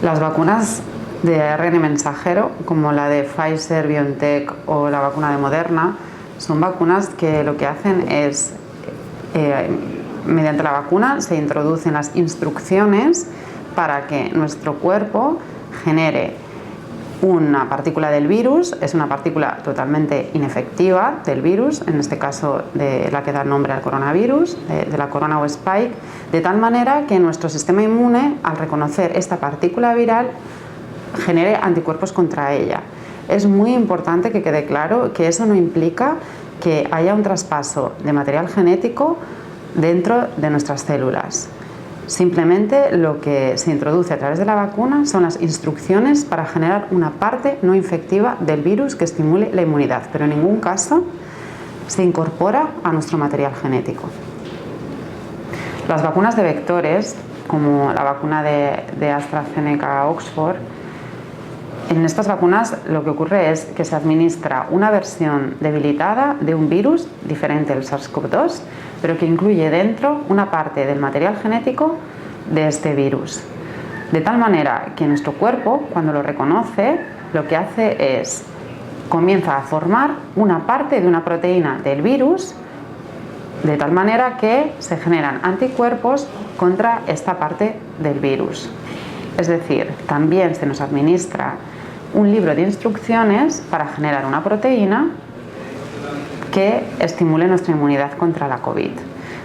Las vacunas de ARN mensajero, como la de Pfizer, BioNTech o la vacuna de Moderna, son vacunas que lo que hacen es, mediante la vacuna se introducen las instrucciones para que nuestro cuerpo genere una partícula del virus. Es una partícula totalmente inefectiva del virus, en este caso de la que da nombre al coronavirus, de la corona o spike, de tal manera que nuestro sistema inmune, al reconocer esta partícula viral, genere anticuerpos contra ella. Es muy importante que quede claro que eso no implica que haya un traspaso de material genético dentro de nuestras células. Simplemente lo que se introduce a través de la vacuna son las instrucciones para generar una parte no infectiva del virus que estimule la inmunidad, pero en ningún caso se incorpora a nuestro material genético. Las vacunas de vectores, como la vacuna de AstraZeneca-Oxford, en estas vacunas lo que ocurre es que se administra una versión debilitada de un virus diferente del SARS-CoV-2, pero que incluye dentro una parte del material genético de este virus. De tal manera que nuestro cuerpo, cuando lo reconoce, lo que hace es comienza a formar una parte de una proteína del virus, de tal manera que se generan anticuerpos contra esta parte del virus. Es decir, también se nos administra un libro de instrucciones para generar una proteína que estimule nuestra inmunidad contra la COVID.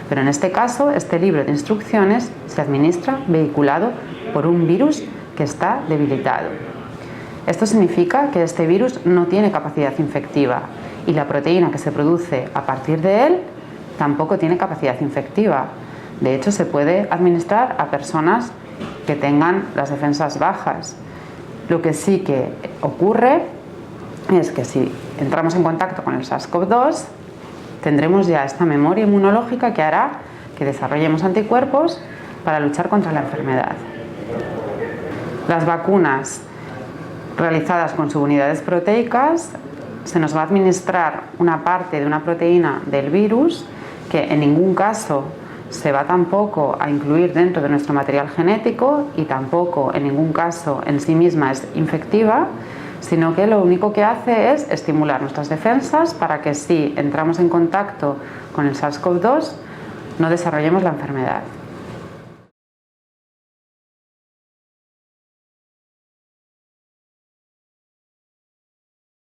Pero en este caso, este libro de instrucciones se administra vehiculado por un virus que está debilitado. Esto significa que este virus no tiene capacidad infectiva y la proteína que se produce a partir de él tampoco tiene capacidad infectiva. De hecho, se puede administrar a personas que tengan las defensas bajas. Lo que sí que ocurre es que si entramos en contacto con el SARS-CoV-2, tendremos ya esta memoria inmunológica que hará que desarrollemos anticuerpos para luchar contra la enfermedad. Las vacunas realizadas con subunidades proteicas, se nos va a administrar una parte de una proteína del virus que en ningún caso se va tampoco a incluir dentro de nuestro material genético y tampoco en ningún caso en sí misma es infectiva, sino que lo único que hace es estimular nuestras defensas para que si entramos en contacto con el SARS-CoV-2 no desarrollemos la enfermedad.